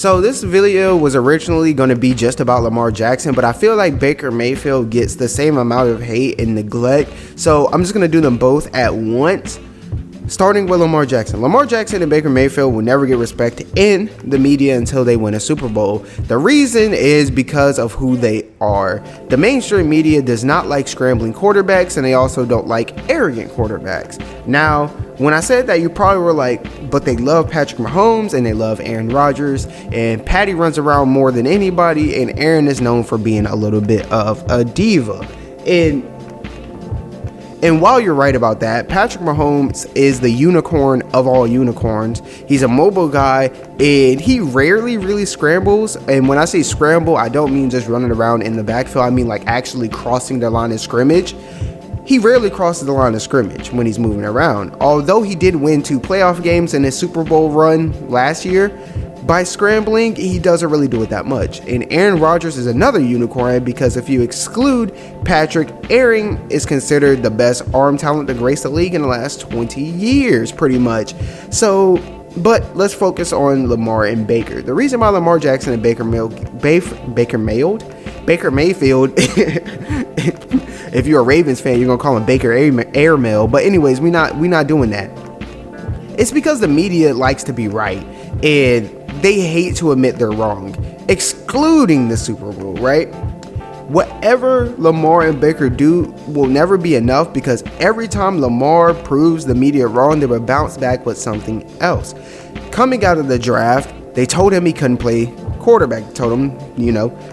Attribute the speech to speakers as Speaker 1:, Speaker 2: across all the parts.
Speaker 1: So this video was originally going to be just about Lamar Jackson, but I feel like Baker Mayfield gets the same amount of hate and neglect. So I'm just going to do them both at once. Starting with Lamar Jackson. Lamar Jackson and Baker Mayfield will never get respect in the media until they win a Super Bowl. The reason is because of who they are. The mainstream media does not like scrambling quarterbacks, and they also don't like arrogant quarterbacks. Now, when I said that, you probably were like, but they love Patrick Mahomes and they love Aaron Rodgers, and Patty runs around more than anybody, and Aaron is known for being a little bit of a diva. And while you're right about that, Patrick Mahomes is the unicorn of all unicorns. He's a mobile guy, and he rarely really scrambles. And when I say scramble, I don't mean just running around in the backfield. I mean like actually crossing the line of scrimmage. He rarely crosses the line of scrimmage when he's moving around. Although he did win 2 playoff games in his Super Bowl run last year, by scrambling, he doesn't really do it that much. And Aaron Rodgers is another unicorn because if you exclude Patrick, Aaron is considered the best arm talent to grace the league in the last 20 years, pretty much. So, but let's focus on Lamar and Baker. The reason why Lamar Jackson and Baker Mayfield, if you're a Ravens fan, you're gonna call him Baker Airmail. But anyways, we not doing that. It's because the media likes to be right, and they hate to admit they're wrong, excluding the Super Bowl, right? Whatever Lamar and Baker do will never be enough, because every time Lamar proves the media wrong, they will bounce back with something else. Coming out of the draft, they told him he couldn't play quarterback. They told him,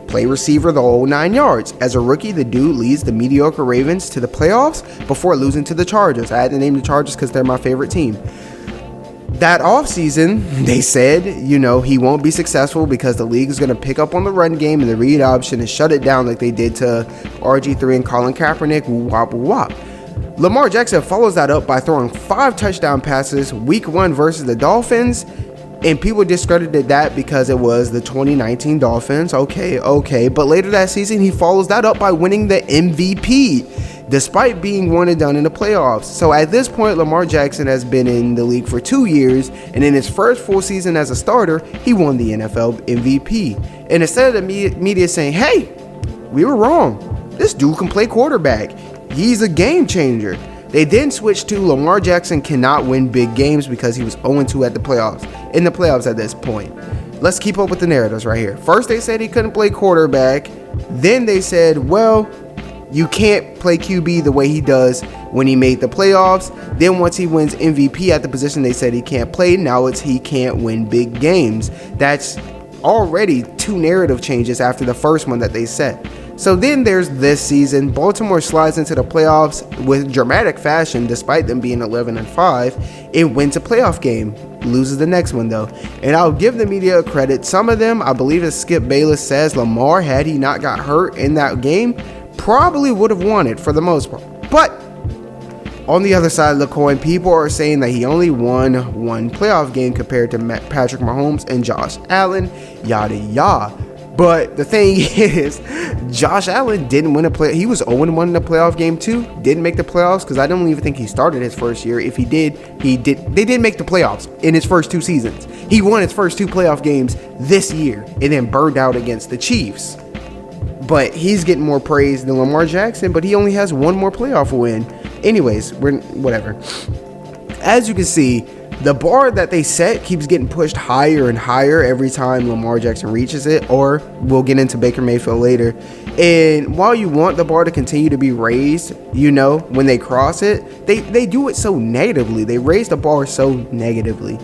Speaker 1: play receiver the whole 9 yards. As a rookie, the dude leads the mediocre Ravens to the playoffs before losing to the Chargers. I had to name the Chargers because they're my favorite team. That offseason, they said, he won't be successful because the league is going to pick up on the run game and the read option and shut it down like they did to RG3 and Colin Kaepernick. Wop, wop. Lamar Jackson follows that up by throwing 5 touchdown passes week 1 versus the Dolphins, and people discredited that because it was the 2019 Dolphins. Okay. But later that season, he follows that up by winning the MVP, despite being one and done in the playoffs. So at this point, Lamar Jackson has been in the league for 2 years, and in his first full season as a starter, he won the NFL MVP. And instead of the media saying, hey, we were wrong, this dude can play quarterback, he's a game changer, they then switched to Lamar Jackson cannot win big games because he was 0-2 in the playoffs at this point. Let's keep up with the narratives right here. First, they said he couldn't play quarterback. Then they said, well, you can't play QB the way he does when he made the playoffs. Then once he wins MVP at the position they said he can't play, now it's he can't win big games. That's already 2 narrative changes after the first one that they set. So then there's this season. Baltimore slides into the playoffs with dramatic fashion despite them being 11-5. It wins a playoff game, loses the next one though. And I'll give the media credit. Some of them, I believe as Skip Bayless says, Lamar, had he not got hurt in that game, probably would have won it for the most part. But on the other side of the coin, people are saying that he only won 1 playoff game compared to Patrick Mahomes and Josh Allen, yada yada. But the thing is, Josh Allen didn't win a play. He was 0-1 in the playoff game too. Didn't make the playoffs because I don't even think he started his first year. If he did, They did make the playoffs in his first 2 seasons. He won his first 2 playoff games this year and then burned out against the Chiefs. But he's getting more praise than Lamar Jackson, but he only has 1 more playoff win. Anyways, whatever. As you can see, the bar that they set keeps getting pushed higher and higher every time Lamar Jackson reaches it, or we'll get into Baker Mayfield later. And while you want the bar to continue to be raised, when they cross it, they do it so negatively. They raise the bar so negatively.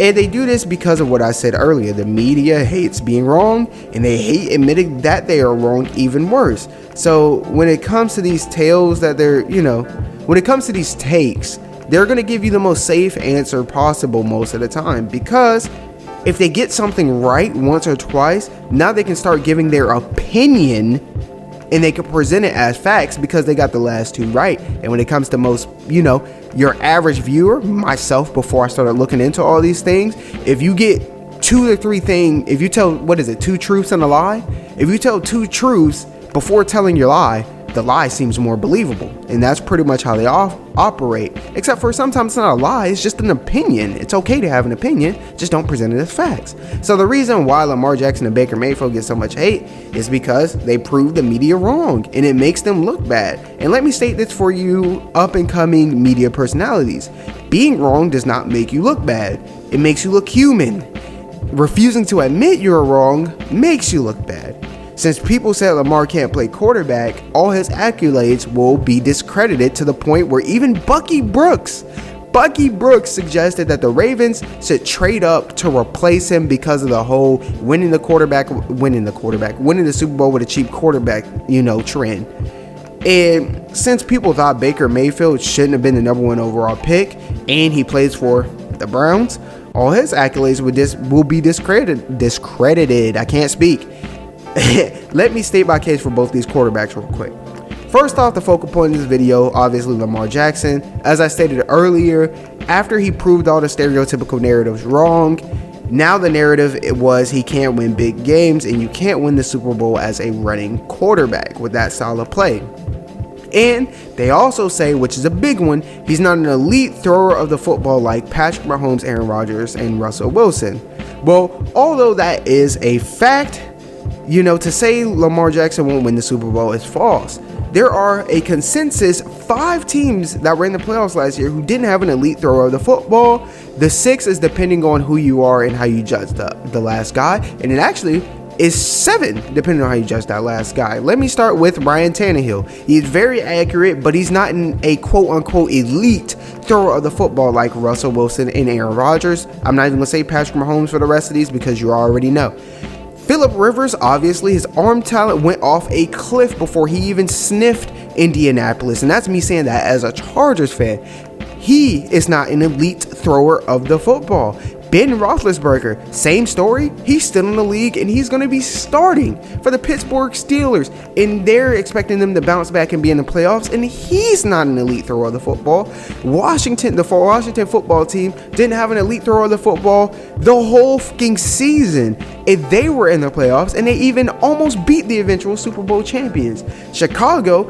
Speaker 1: And they do this because of what I said earlier. The media hates being wrong, and they hate admitting that they are wrong even worse. So when it comes to these tales that when it comes to these takes, they're going to give you the most safe answer possible most of the time, because if they get something right once or twice, now they can start giving their opinion and they can present it as facts because they got the last 2 right. And when it comes to most, your average viewer, myself, before I started looking into all these things, if you get 2 or 3 things, if you tell, 2 truths and a lie? If you tell 2 truths before telling your lie, the lie seems more believable. And that's pretty much how they operate. Except for sometimes it's not a lie, it's just an opinion. It's okay to have an opinion, just don't present it as facts. So the reason why Lamar Jackson and Baker Mayfield get so much hate is because they prove the media wrong, and it makes them look bad. And let me state this for you up and coming media personalities. Being wrong does not make you look bad. It makes you look human. Refusing to admit you're wrong makes you look bad. Since people said Lamar can't play quarterback, all his accolades will be discredited to the point where even Bucky Brooks suggested that the Ravens should trade up to replace him because of the whole winning the Super Bowl with a cheap quarterback, trend. And since people thought Baker Mayfield shouldn't have been the number 1 overall pick, and he plays for the Browns, all his accolades will be discredited. I can't speak. Let me state my case for both these quarterbacks real quick. First off, the focal point of this video, obviously Lamar Jackson. As I stated earlier, after he proved all the stereotypical narratives wrong, now the narrative was he can't win big games and you can't win the Super Bowl as a running quarterback with that style of play. And they also say, which is a big one, he's not an elite thrower of the football like Patrick Mahomes, Aaron Rodgers, and Russell Wilson. Well, although that is a fact, to say Lamar Jackson won't win the Super Bowl is false. There are a consensus 5 teams that were in the playoffs last year who didn't have an elite thrower of the football. The 6 is depending on who you are and how you judge the last guy. And it actually is 7 depending on how you judge that last guy. Let me start with Ryan Tannehill. He's very accurate, but he's not in a quote-unquote elite thrower of the football like Russell Wilson and Aaron Rodgers. I'm not even going to say Patrick Mahomes for the rest of these because you already know. Phillip Rivers, obviously, his arm talent went off a cliff before he even sniffed Indianapolis. And that's me saying that as a Chargers fan. He is not an elite thrower of the football. Ben Roethlisberger, same story. He's still in the league and he's going to be starting for the Pittsburgh Steelers. And they're expecting them to bounce back and be in the playoffs. And he's not an elite thrower of the football. The Washington football team didn't have an elite thrower of the football the whole fucking season. And they were in the playoffs and they even almost beat the eventual Super Bowl champions. Chicago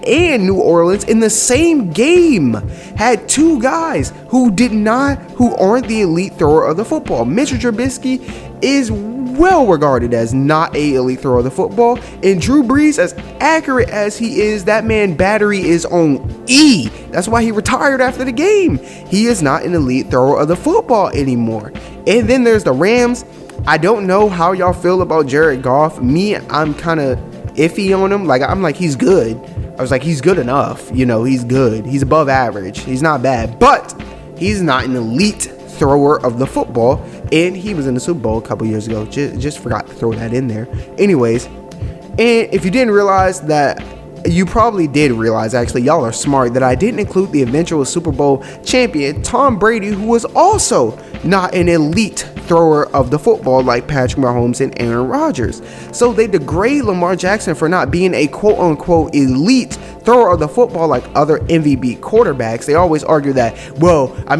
Speaker 1: and New Orleans in the same game had 2 guys who aren't the elite thrower of the football. Mitchell Trubisky is well regarded as not a elite thrower of the football, and Drew Brees, as accurate as he is, that man battery is on E. That's why he retired after the game. He is not an elite thrower of the football anymore. And then there's the Rams. I don't know how y'all feel about Jared Goff. Me, I'm kind of iffy on him. I'm like, he's good. I was like, he's good enough. He's good. He's above average. He's not bad, but he's not an elite thrower of the football. And he was in the Super Bowl a couple years ago. Just forgot to throw that in there. Anyways, and if you didn't realize that, you probably did realize, actually, y'all are smart, that I didn't include the eventual Super Bowl champion, Tom Brady, who was also not an elite thrower of the football like Patrick Mahomes and Aaron Rodgers. So they degrade Lamar Jackson for not being a quote-unquote elite thrower of the football like other MVP quarterbacks. They always argue that,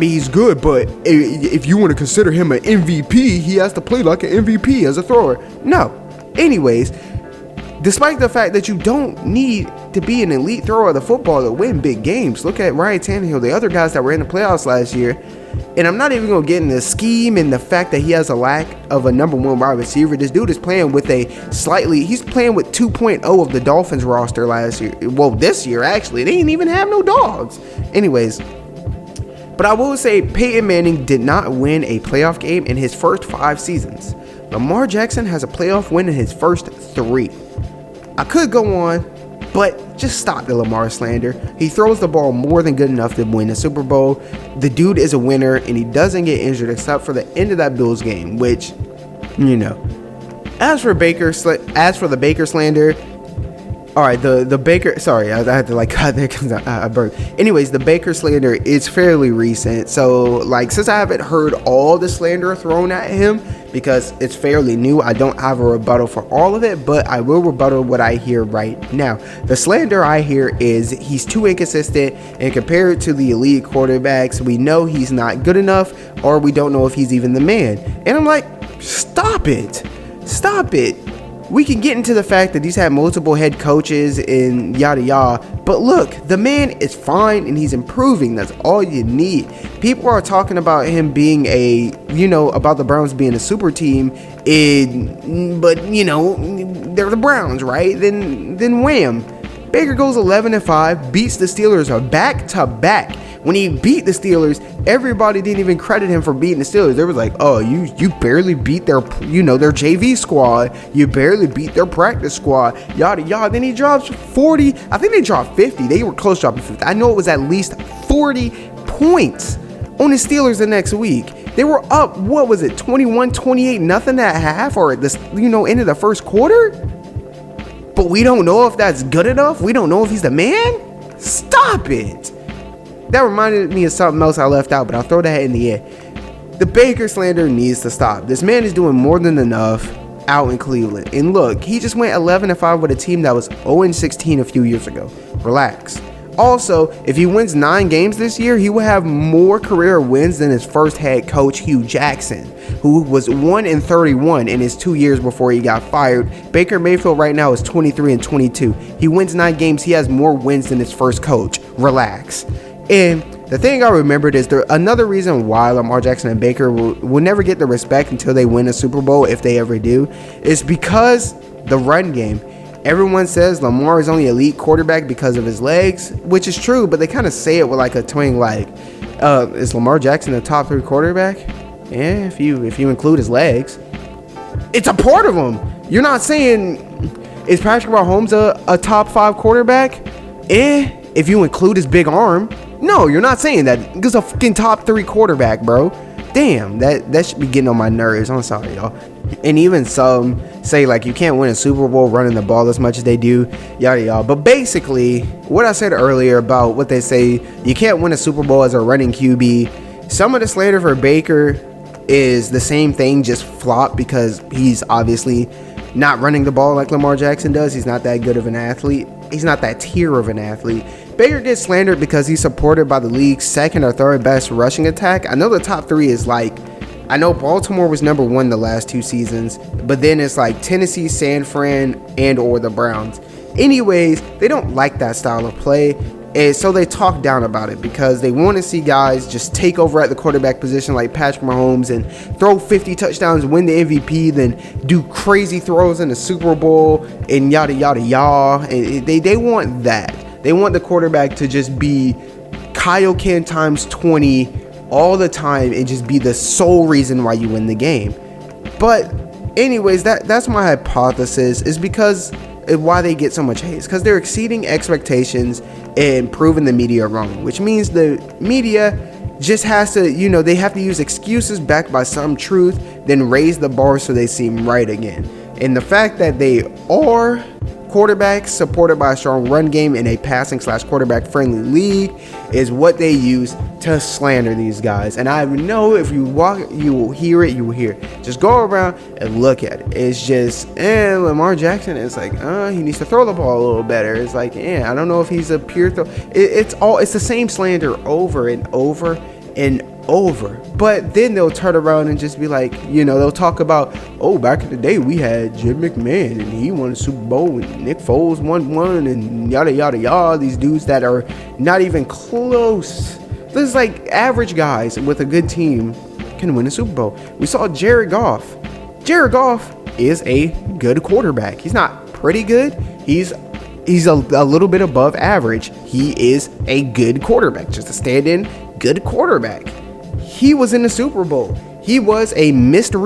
Speaker 1: he's good, but if you want to consider him an MVP, he has to play like an MVP as a thrower. No. Anyways, despite the fact that you don't need to be an elite thrower of the football to win big games. Look at Ryan Tannehill, the other guys that were in the playoffs last year. And I'm not even going to get into the scheme and the fact that he has a lack of a number 1 wide receiver. This dude is playing with he's playing with 2.0 of the Dolphins roster last year. Well, this year, actually. They didn't even have no dogs. Anyways, but I will say Peyton Manning did not win a playoff game in his first 5 seasons. Lamar Jackson has a playoff win in his first 3. I could go on, but just stop the Lamar slander. He throws the ball more than good enough to win the Super Bowl. The dude is a winner, and he doesn't get injured except for the end of that Bills game, which, As for the Baker slander, all right, the Baker, sorry, I had to cut there because I burped. Anyways, the Baker slander is fairly recent. So, since I haven't heard all the slander thrown at him, because it's fairly new, I don't have a rebuttal for all of it, but I will rebuttal what I hear right now. The slander I hear is he's too inconsistent, and compared to the elite quarterbacks, we know he's not good enough, or we don't know if he's even the man. And I'm like, stop it. we can get into the fact that he's had multiple head coaches and yada yada, but look, the man is fine and he's improving. That's all you need. People are talking about him being about the Browns being a super team, but they're the Browns, right? Then wham, Baker goes 11-5, beats the Steelers back to back. When he beat the Steelers, everybody didn't even credit him for beating the Steelers. They was like, oh, you barely beat their JV squad. You barely beat their practice squad. Yada, yada. Then he drops 40. I think they dropped 50. They were close to dropping 50. I know it was at least 40 points on the Steelers the next week. They were up, what was it, 21-28, nothing at half or at this, end of the first quarter? But we don't know if that's good enough. We don't know if he's the man. Stop it. That reminded me of something else I left out, but I'll throw that in the air. The Baker slander needs to stop. This man is doing more than enough out in Cleveland. And look, he just went 11-5 with a team that was 0-16 a few years ago. Relax. Also, if he wins 9 games this year, he will have more career wins than his first head coach, Hugh Jackson, who was 1-31 in his 2 years before he got fired. Baker Mayfield right now is 23-22. He wins 9 games. He has more wins than his first coach. Relax. And the thing I remembered is another reason why Lamar Jackson and Baker will never get the respect until they win a Super Bowl, if they ever do, is because the run game. Everyone says Lamar is only elite quarterback because of his legs, which is true, but they kind of say it with like a twang, like, is Lamar Jackson a top 3 quarterback? Yeah, if you include his legs. It's a part of him. You're not saying, is Patrick Mahomes a top 5 quarterback? If you include his big arm. No, you're not saying that. He's a fucking top 3 quarterback, bro. Damn, that should be getting on my nerves. I'm sorry, y'all. And even some say, like, you can't win a Super Bowl running the ball as much as they do, yada yada. But basically, what I said earlier about what they say, you can't win a Super Bowl as a running QB. Some of the slander for Baker is the same thing, just flop, because he's obviously not running the ball like Lamar Jackson does. He's not that good of an athlete. He's not that tier of an athlete. Baker gets slandered because he's supported by the league's second or third best rushing attack. I know the top 3 is like, I know Baltimore was number 1 the last 2 seasons, but then it's like Tennessee, San Fran, and or the Browns. Anyways, they don't like that style of play, and so they talk down about it because they want to see guys just take over at the quarterback position like Patrick Mahomes and throw 50 touchdowns, win the MVP, then do crazy throws in the Super Bowl and yada yada yada. And they want that. They want the quarterback to just be Kyle Ken times 20 all the time and just be the sole reason why you win the game. But anyways, that's my hypothesis, is because why they get so much hate, because they're exceeding expectations and proving the media wrong, which means the media just has to, they have to use excuses backed by some truth, then raise the bar so they seem right again. And the fact that they are quarterbacks supported by a strong run game in a passing/quarterback friendly league is what they use to slander these guys. And I know if you walk, you will hear it. Just go around and look at it. It's just, Lamar Jackson is like, he needs to throw the ball a little better. It's like, I don't know if he's a pure throw. It's the same slander over and over and over. But then they'll turn around and just be like, they'll talk about, back in the day we had Jim McMahon and he won a Super Bowl and Nick Foles won one and yada yada yada. These dudes that are not even close. This is like average guys with a good team can win a Super Bowl. We saw Jared Goff. Jared Goff is a good quarterback. He's not pretty good. He's a little bit above average. He is a good quarterback, just a stand-in good quarterback. He was in the Super Bowl. He was a late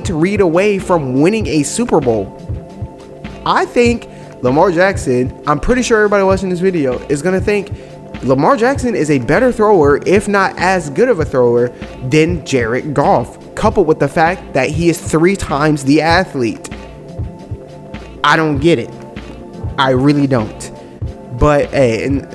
Speaker 1: read away from winning a Super Bowl. I think Lamar Jackson, I'm pretty sure everybody watching this video is going to think Lamar Jackson is a better thrower, if not as good of a thrower, than Jared Goff, coupled with the fact that he is 3 times the athlete. I don't get it. I really don't. But hey, and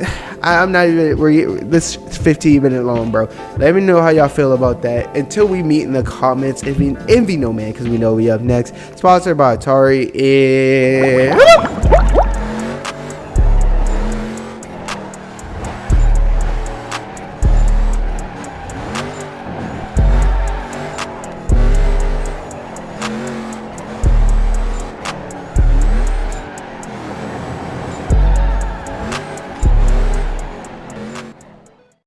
Speaker 1: I'm not even, this 15 minute long, bro. Let me know how y'all feel about that. Until we meet in the comments, envy no man, because we know we up next. Sponsored by Atari, and